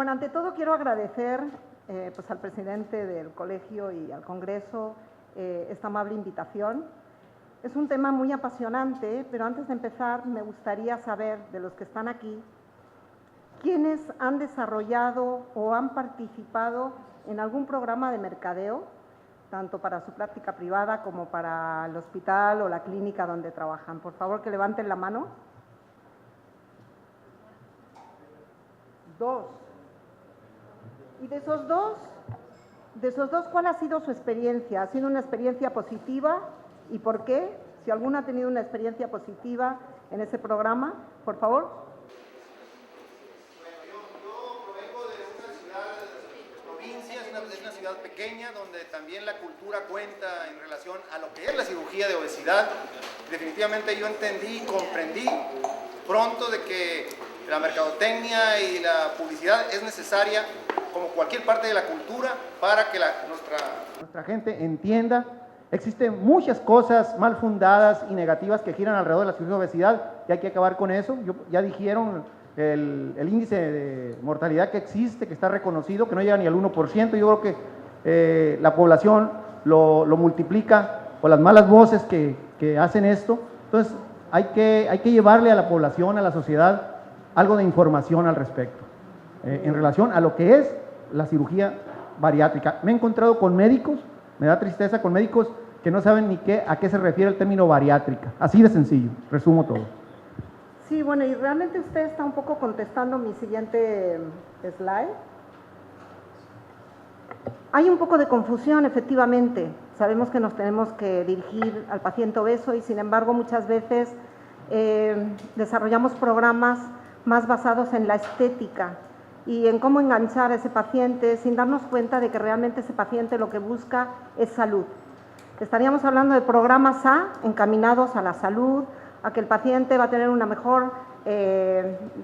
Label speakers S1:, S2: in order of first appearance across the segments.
S1: Bueno, ante todo quiero agradecer pues al presidente del colegio y al Congreso esta amable invitación. Es un tema muy apasionante, pero antes de empezar me gustaría saber de los que están aquí, ¿quiénes han desarrollado o han participado en algún programa de mercadeo, tanto para su práctica privada como para el hospital o la clínica donde trabajan? Por favor, que levanten la mano. 2. Y de esos dos, ¿cuál ha sido su experiencia? ¿Ha sido una experiencia positiva? ¿Y por qué? Si alguno ha tenido una experiencia positiva en ese programa, por favor.
S2: Bueno, yo provengo de una ciudad de provincia, es una ciudad pequeña donde también la cultura cuenta en relación a lo que es la cirugía de obesidad. Definitivamente yo entendí y comprendí pronto de que la mercadotecnia y la publicidad es necesaria como cualquier parte de la cultura para que nuestra gente entienda. Existen muchas cosas mal fundadas y negativas que giran alrededor de la cirugía de obesidad y hay que acabar con eso. Ya dijeron el índice de mortalidad que existe, que está reconocido, que no llega ni al 1%. Yo creo que la población lo multiplica por las malas voces que hacen esto. Entonces hay que llevarle a la población, a la sociedad, algo de información al respecto, en relación a lo que es la cirugía bariátrica. Me he encontrado con médicos, me da tristeza, con médicos que no saben ni a qué se refiere el término bariátrica. Así de sencillo, resumo todo.
S1: Sí, bueno, y realmente usted está un poco contestando mi siguiente slide. Hay un poco de confusión, efectivamente. Sabemos que nos tenemos que dirigir al paciente obeso y, sin embargo, muchas veces desarrollamos programas más basados en la estética y en cómo enganchar a ese paciente sin darnos cuenta de que realmente ese paciente lo que busca es salud. Estaríamos hablando de programas encaminados a la salud, a que el paciente va a tener una mejor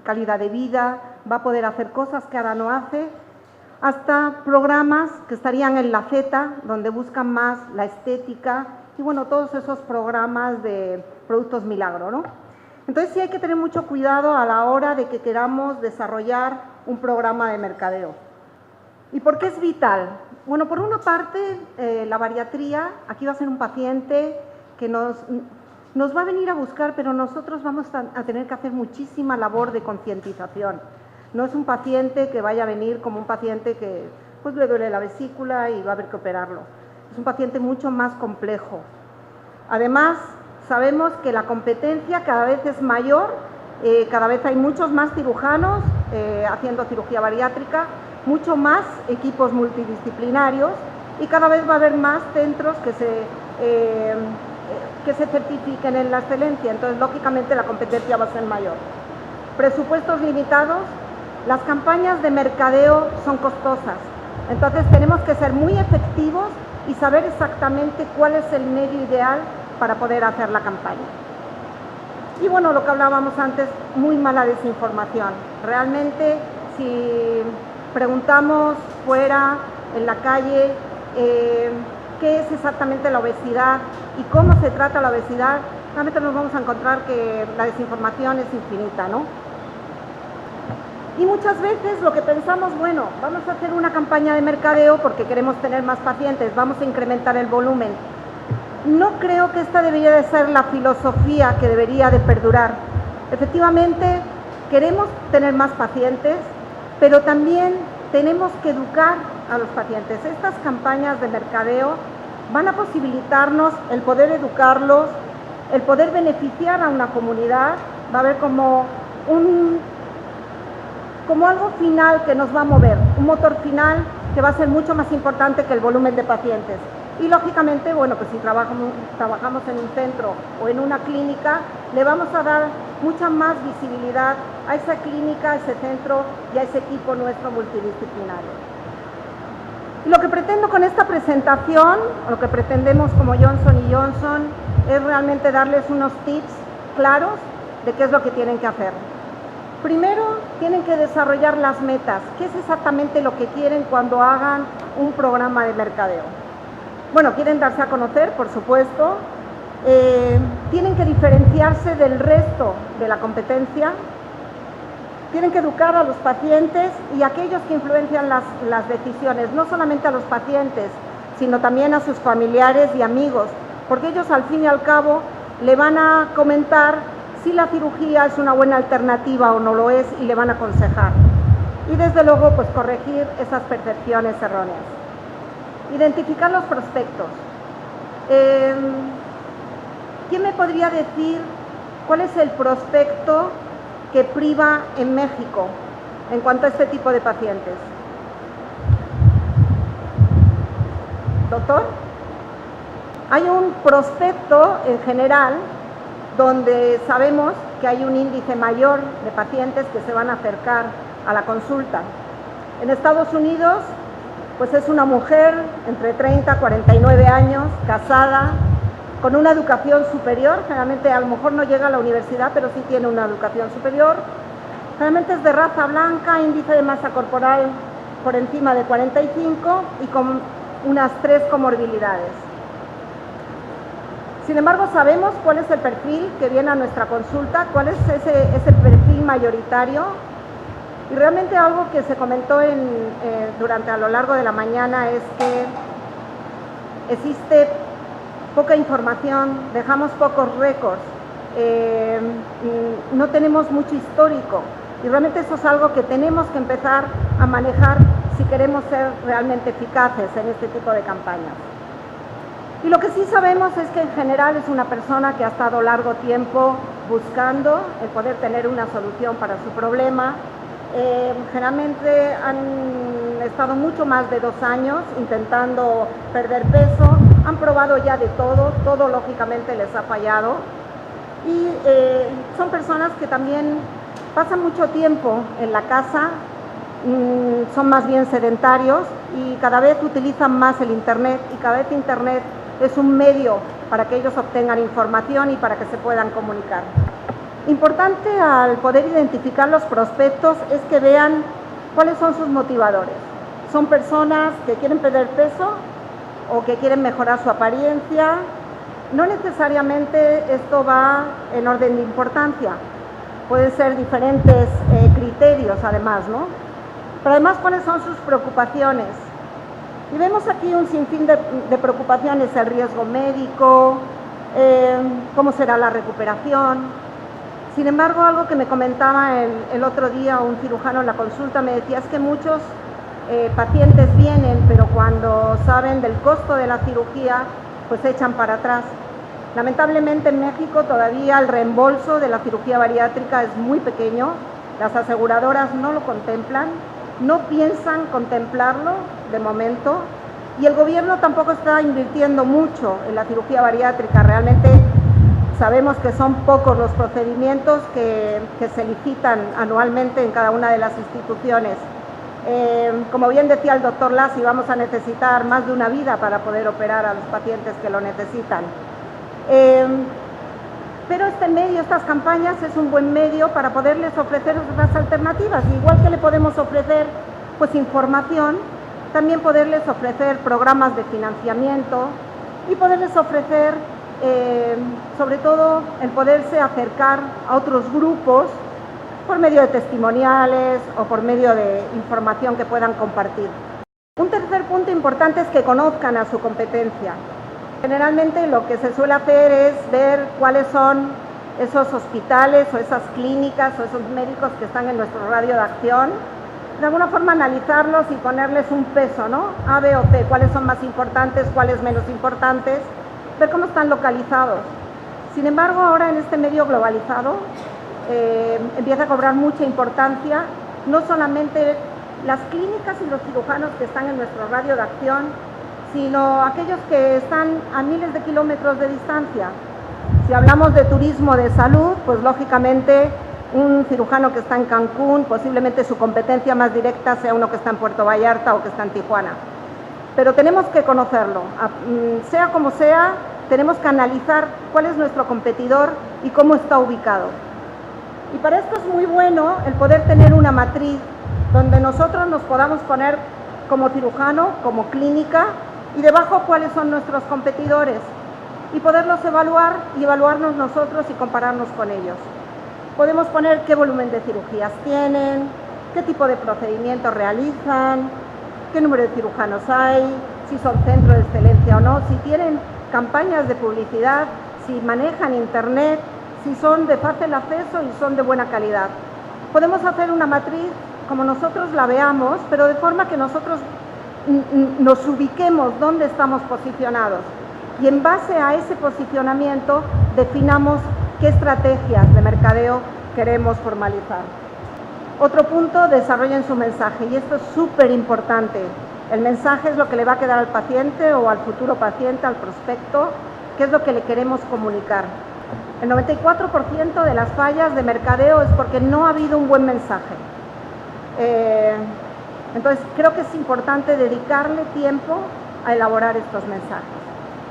S1: calidad de vida, va a poder hacer cosas que ahora no hace, hasta programas que estarían en la Z, donde buscan más la estética y bueno, todos esos programas de productos milagro, ¿no? Entonces sí hay que tener mucho cuidado a la hora de que queramos desarrollar un programa de mercadeo. ¿Y por qué es vital? Bueno, por una parte, la bariatría, aquí va a ser un paciente que nos va a venir a buscar, pero nosotros vamos a tener que hacer muchísima labor de concientización. No es un paciente que vaya a venir como un paciente que pues le duele la vesícula y va a haber que operarlo. Es un paciente mucho más complejo. Además, sabemos que la competencia cada vez es mayor, cada vez hay muchos más cirujanos haciendo cirugía bariátrica, mucho más equipos multidisciplinarios y cada vez va a haber más centros que se certifiquen en la excelencia. Entonces, lógicamente, la competencia va a ser mayor. Presupuestos limitados, las campañas de mercadeo son costosas. Entonces, tenemos que ser muy efectivos y saber exactamente cuál es el medio ideal para poder hacer la campaña. Y bueno, lo que hablábamos antes, muy mala desinformación. Realmente, si preguntamos fuera, en la calle, qué es exactamente la obesidad y cómo se trata la obesidad, realmente nos vamos a encontrar que la desinformación es infinita, ¿no? Y muchas veces lo que pensamos, bueno, vamos a hacer una campaña de mercadeo porque queremos tener más pacientes, vamos a incrementar el volumen. No creo que esta debería de ser la filosofía que debería de perdurar. Efectivamente, queremos tener más pacientes, pero también tenemos que educar a los pacientes. Estas campañas de mercadeo van a posibilitarnos el poder educarlos, el poder beneficiar a una comunidad, va a haber como algo final que nos va a mover, un motor final que va a ser mucho más importante que el volumen de pacientes. Y lógicamente, bueno, pues si trabajamos en un centro o en una clínica, le vamos a dar mucha más visibilidad a esa clínica, a ese centro y a ese equipo nuestro multidisciplinario. Y lo que pretendo con esta presentación, lo que pretendemos como Johnson & Johnson, es realmente darles unos tips claros de qué es lo que tienen que hacer. Primero, tienen que desarrollar las metas. ¿Qué es exactamente lo que quieren cuando hagan un programa de mercadeo? Bueno, quieren darse a conocer, por supuesto. Tienen que diferenciarse del resto de la competencia. Tienen que educar a los pacientes y a aquellos que influencian las decisiones, no solamente a los pacientes, sino también a sus familiares y amigos, porque ellos al fin y al cabo le van a comentar si la cirugía es una buena alternativa o no lo es y le van a aconsejar. Y desde luego, pues corregir esas percepciones erróneas. Identificar los prospectos. ¿Quién me podría decir cuál es el prospecto que priva en México en cuanto a este tipo de pacientes? ¿Doctor? Hay un prospecto en general donde sabemos que hay un índice mayor de pacientes que se van a acercar a la consulta. En Estados Unidos, pues es una mujer entre 30 y 49 años, casada, con una educación superior, generalmente a lo mejor no llega a la universidad, pero sí tiene una educación superior. Generalmente es de raza blanca, índice de masa corporal por encima de 45 y con unas 3 comorbilidades. Sin embargo, sabemos cuál es el perfil que viene a nuestra consulta, cuál es ese perfil mayoritario. Y realmente algo que se comentó durante a lo largo de la mañana es que existe poca información, dejamos pocos récords, no tenemos mucho histórico y realmente eso es algo que tenemos que empezar a manejar si queremos ser realmente eficaces en este tipo de campañas. Y lo que sí sabemos es que en general es una persona que ha estado largo tiempo buscando el poder tener una solución para su problema. Generalmente han estado mucho más de 2 años intentando perder peso, han probado ya de todo lógicamente les ha fallado y son personas que también pasan mucho tiempo en la casa, son más bien sedentarios y cada vez utilizan más el internet y cada vez internet es un medio para que ellos obtengan información y para que se puedan comunicar. Importante al poder identificar los prospectos es que vean cuáles son sus motivadores. Son personas que quieren perder peso o que quieren mejorar su apariencia. No necesariamente esto va en orden de importancia. Pueden ser diferentes criterios además, ¿no? Pero además, ¿cuáles son sus preocupaciones? Y vemos aquí un sinfín de preocupaciones, el riesgo médico, cómo será la recuperación. Sin embargo, algo que me comentaba el otro día un cirujano en la consulta, me decía, es que muchos pacientes vienen, pero cuando saben del costo de la cirugía, pues se echan para atrás. Lamentablemente en México todavía el reembolso de la cirugía bariátrica es muy pequeño, las aseguradoras no lo contemplan, no piensan contemplarlo de momento y el gobierno tampoco está invirtiendo mucho en la cirugía bariátrica. Realmente sabemos que son pocos los procedimientos que se licitan anualmente en cada una de las instituciones. Como bien decía el doctor Lassi, vamos a necesitar más de una vida para poder operar a los pacientes que lo necesitan. Pero este medio, estas campañas, es un buen medio para poderles ofrecer otras alternativas. Igual que le podemos ofrecer pues información, también poderles ofrecer programas de financiamiento y poderles ofrecer sobre todo el poderse acercar a otros grupos por medio de testimoniales o por medio de información que puedan compartir. Un tercer punto importante es que conozcan a su competencia. Generalmente lo que se suele hacer es ver cuáles son esos hospitales o esas clínicas o esos médicos que están en nuestro radio de acción, de alguna forma analizarlos y ponerles un peso, ¿no? A, B o C, cuáles son más importantes, cuáles menos importantes, ver cómo están localizados. Sin embargo, ahora en este medio globalizado empieza a cobrar mucha importancia, no solamente las clínicas y los cirujanos que están en nuestro radio de acción, sino aquellos que están a miles de kilómetros de distancia. Si hablamos de turismo de salud, pues lógicamente un cirujano que está en Cancún, posiblemente su competencia más directa sea uno que está en Puerto Vallarta o que está en Tijuana. Pero tenemos que conocerlo, sea como sea, tenemos que analizar cuál es nuestro competidor y cómo está ubicado. Y para esto es muy bueno el poder tener una matriz donde nosotros nos podamos poner como cirujano, como clínica, y debajo cuáles son nuestros competidores y poderlos evaluar y evaluarnos nosotros y compararnos con ellos. Podemos poner qué volumen de cirugías tienen, qué tipo de procedimientos realizan, qué número de cirujanos hay, si son centro de excelencia o no, si tienen campañas de publicidad, si manejan internet, si son de fácil acceso y son de buena calidad. Podemos hacer una matriz como nosotros la veamos, pero de forma que nosotros nos ubiquemos dónde estamos posicionados y en base a ese posicionamiento definamos qué estrategias de mercadeo queremos formalizar. Otro punto, desarrollen su mensaje, y esto es súper importante. El mensaje es lo que le va a quedar al paciente o al futuro paciente, al prospecto, qué es lo que le queremos comunicar. El 94% de las fallas de mercadeo es porque no ha habido un buen mensaje. Entonces, creo que es importante dedicarle tiempo a elaborar estos mensajes.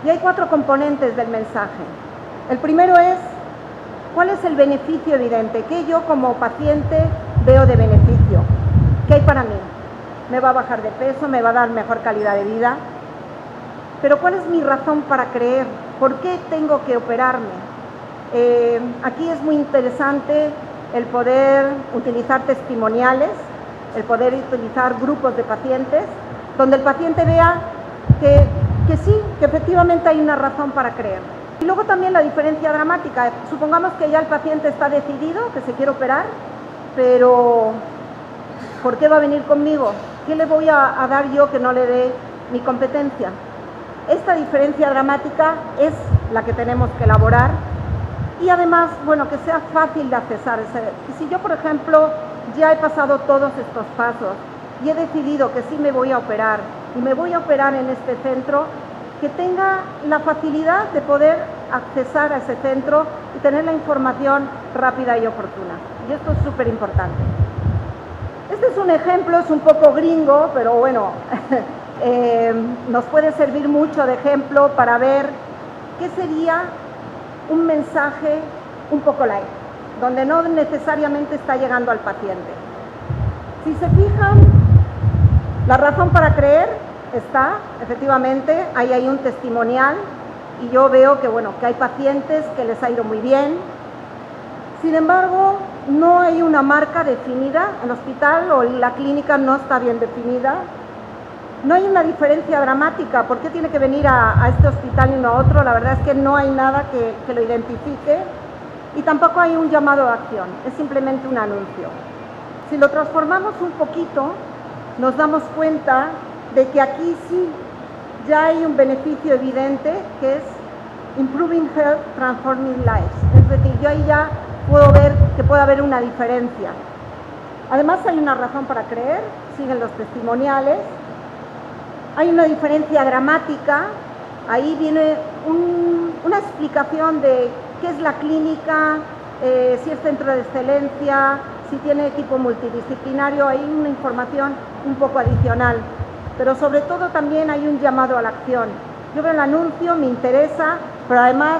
S1: Y hay 4 componentes del mensaje. El primero es, ¿cuál es el beneficio evidente? ¿Qué yo como paciente veo de beneficio? ¿Qué hay para mí? ¿Me va a bajar de peso? ¿Me va a dar mejor calidad de vida? Pero ¿cuál es mi razón para creer? ¿Por qué tengo que operarme? Aquí es muy interesante el poder utilizar testimoniales, el poder utilizar grupos de pacientes, donde el paciente vea que sí, que efectivamente hay una razón para creer. Y luego también la diferencia dramática. Supongamos que ya el paciente está decidido, que se quiere operar, pero ¿por qué va a venir conmigo? ¿Qué le voy a dar yo que no le dé mi competencia? Esta diferencia dramática es la que tenemos que elaborar y además, bueno, que sea fácil de accesar. Si yo, por ejemplo, ya he pasado todos estos pasos y he decidido que sí me voy a operar y me voy a operar en este centro, que tenga la facilidad de poder accesar a ese centro y tener la información rápida y oportuna. Y esto es súper importante. Este es un ejemplo, es un poco gringo, pero bueno, nos puede servir mucho de ejemplo para ver qué sería un mensaje un poco light, donde no necesariamente está llegando al paciente. Si se fijan, la razón para creer está, efectivamente, ahí hay un testimonial y yo veo que, bueno, que hay pacientes que les ha ido muy bien. Sin embargo, no hay una marca definida, el hospital o la clínica no está bien definida. No hay una diferencia dramática, ¿por qué tiene que venir a este hospital y no a otro? La verdad es que no hay nada que lo identifique y tampoco hay un llamado a acción, es simplemente un anuncio. Si lo transformamos un poquito, nos damos cuenta de que aquí sí ya hay un beneficio evidente que es Improving Health, Transforming Lives. Es decir, yo ahí ya puedo ver que puede haber una diferencia. Además hay una razón para creer, siguen los testimoniales. Hay una diferencia dramática, ahí viene una explicación de qué es la clínica, si es centro de excelencia, si tiene equipo multidisciplinario, hay una información un poco adicional. Pero sobre todo también hay un llamado a la acción. Yo veo el anuncio, me interesa, pero además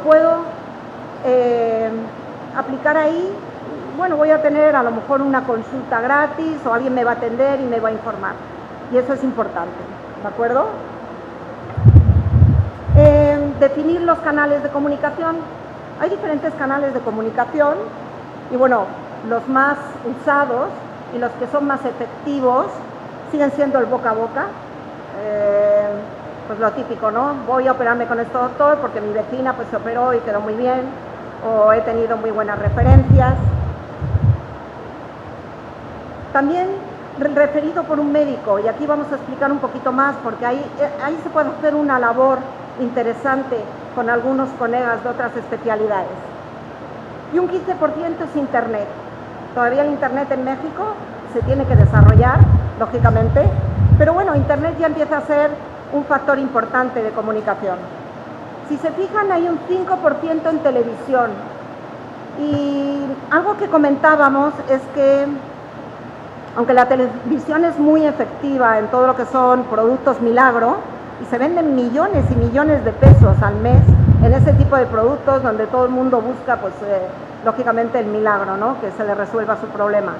S1: puedo aplicar ahí, bueno, voy a tener a lo mejor una consulta gratis o alguien me va a atender y me va a informar. Y eso es importante, ¿de acuerdo? Definir los canales de comunicación. Hay diferentes canales de comunicación y bueno, los más usados y los que son más efectivos siguen siendo el boca a boca. Pues lo típico, ¿no? Voy a operarme con este doctor porque mi vecina pues se operó y quedó muy bien, o he tenido muy buenas referencias. También referido por un médico, y aquí vamos a explicar un poquito más porque ahí se puede hacer una labor interesante con algunos colegas de otras especialidades. Y un 15% es internet. Todavía el internet en México se tiene que desarrollar, lógicamente, pero bueno, internet ya empieza a ser un factor importante de comunicación. Si se fijan, hay un 5% en televisión. Y algo que comentábamos es que aunque la televisión es muy efectiva en todo lo que son productos milagro, y se venden millones y millones de pesos al mes en ese tipo de productos donde todo el mundo busca, pues, lógicamente el milagro, ¿no? Que se le resuelva su problema.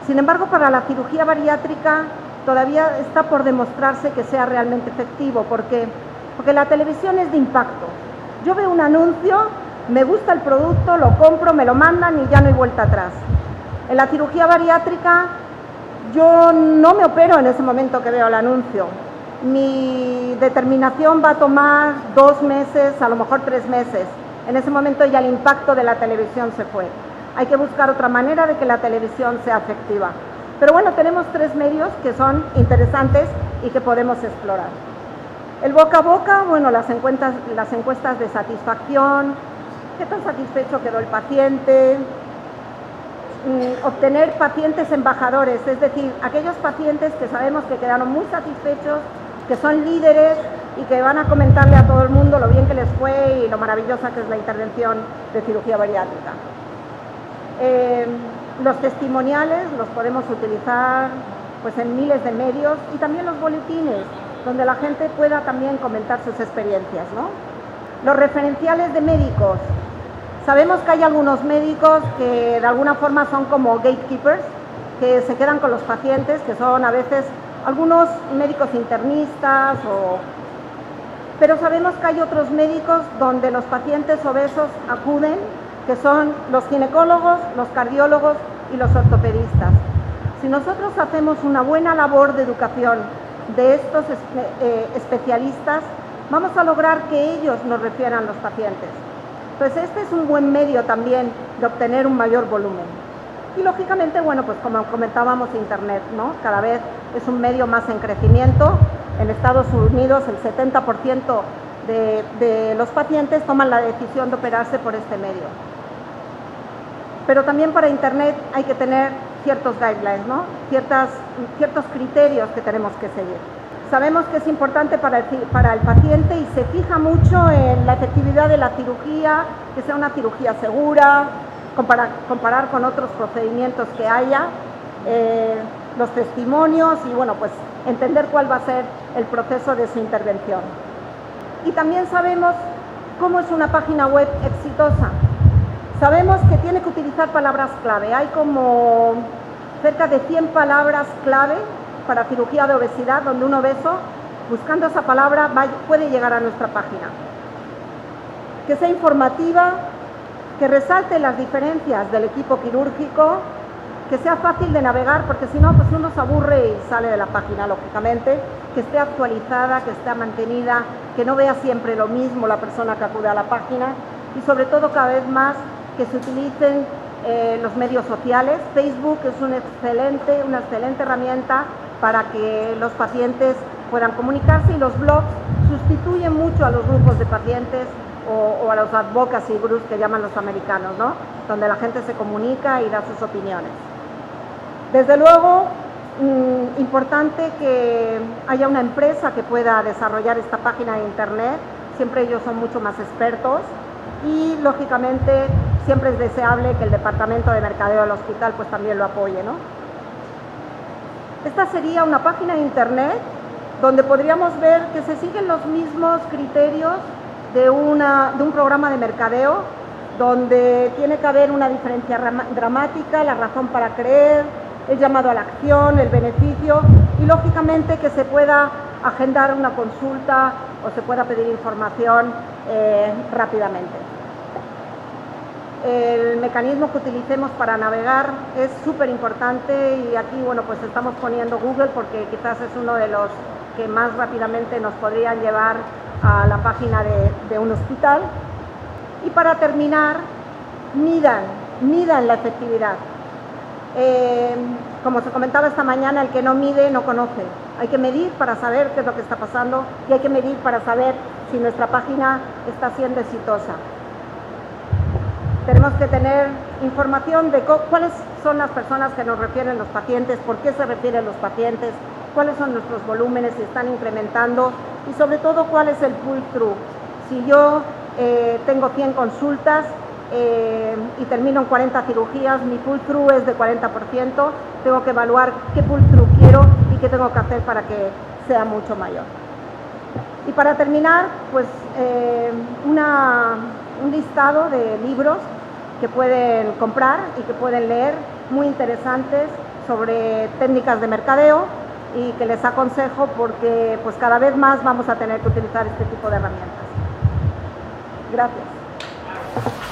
S1: Sin embargo, para la cirugía bariátrica todavía está por demostrarse que sea realmente efectivo. ¿Por qué? Porque la televisión es de impacto. Yo veo un anuncio me gusta el producto, lo compro, me lo mandan y ya no hay vuelta atrás. En la cirugía bariátrica yo no me opero en ese momento que veo el anuncio. Mi determinación va a tomar 2 meses, a lo mejor 3 meses. En ese momento ya el impacto de la televisión se fue. Hay que buscar otra manera de que la televisión sea efectiva. Pero bueno, tenemos 3 medios que son interesantes y que podemos explorar. El boca a boca, bueno, las encuestas de satisfacción, qué tan satisfecho quedó el paciente, obtener pacientes embajadores, es decir, aquellos pacientes que sabemos que quedaron muy satisfechos, que son líderes y que van a comentarle a todo el mundo lo bien que les fue y lo maravillosa que es la intervención de cirugía bariátrica. Los testimoniales los podemos utilizar pues, en miles de medios y también los boletines, donde la gente pueda también comentar sus experiencias, ¿no? Los referenciales de médicos. Sabemos que hay algunos médicos que de alguna forma son como gatekeepers, que se quedan con los pacientes, que son a veces algunos médicos internistas, pero sabemos que hay otros médicos donde los pacientes obesos acuden, que son los ginecólogos, los cardiólogos y los ortopedistas. Si nosotros hacemos una buena labor de educación de estos especialistas, vamos a lograr que ellos nos refieran los pacientes. Entonces este es un buen medio también de obtener un mayor volumen. Y lógicamente, bueno, pues como comentábamos, Internet, ¿no? Cada vez es un medio más en crecimiento. En Estados Unidos el 70% de los pacientes toman la decisión de operarse por este medio. Pero también para Internet hay que tener ciertos guidelines, ¿no? Ciertos criterios que tenemos que seguir. Sabemos que es importante para el paciente y se fija mucho en la efectividad de la cirugía, que sea una cirugía segura, comparar con otros procedimientos que haya, los testimonios y bueno, pues entender cuál va a ser el proceso de su intervención. Y también sabemos cómo es una página web exitosa. Sabemos que tiene que utilizar palabras clave. Hay como cerca de 100 palabras clave para cirugía de obesidad, donde un obeso, buscando esa palabra, puede llegar a nuestra página. Que sea informativa, que resalte las diferencias del equipo quirúrgico, que sea fácil de navegar, porque si no, pues uno se aburre y sale de la página, lógicamente, que esté actualizada, que esté mantenida, que no vea siempre lo mismo la persona que acude a la página y sobre todo cada vez más que se utilicen los medios sociales. Facebook es una excelente herramienta para que los pacientes puedan comunicarse y los blogs sustituyen mucho a los grupos de pacientes o a los advocacy groups que llaman los americanos, ¿no? Donde la gente se comunica y da sus opiniones. Desde luego, importante que haya una empresa que pueda desarrollar esta página de internet, siempre ellos son mucho más expertos y lógicamente siempre es deseable que el departamento de mercadeo del hospital pues también lo apoye, ¿no? Esta sería una página de internet donde podríamos ver que se siguen los mismos criterios de un programa de mercadeo, donde tiene que haber una diferencia dramática, la razón para creer, el llamado a la acción, el beneficio y lógicamente que se pueda agendar una consulta o se pueda pedir información rápidamente. El mecanismo que utilicemos para navegar es súper importante y aquí, bueno, pues estamos poniendo Google porque quizás es uno de los que más rápidamente nos podrían llevar a la página de un hospital. Y para terminar, midan la efectividad. Como se comentaba esta mañana, el que no mide no conoce. Hay que medir para saber qué es lo que está pasando y hay que medir para saber si nuestra página está siendo exitosa. Tenemos que tener información de cuáles son las personas que nos refieren los pacientes, por qué se refieren los pacientes, cuáles son nuestros volúmenes, si están incrementando y sobre todo cuál es el pull-through. Si yo tengo 100 consultas y termino en 40 cirugías, mi pull-through es de 40%, tengo que evaluar qué pull-through quiero y qué tengo que hacer para que sea mucho mayor. Y para terminar, pues un listado de libros que pueden comprar y que pueden leer, muy interesantes sobre técnicas de mercadeo y que les aconsejo porque pues cada vez más vamos a tener que utilizar este tipo de herramientas. Gracias. gracias.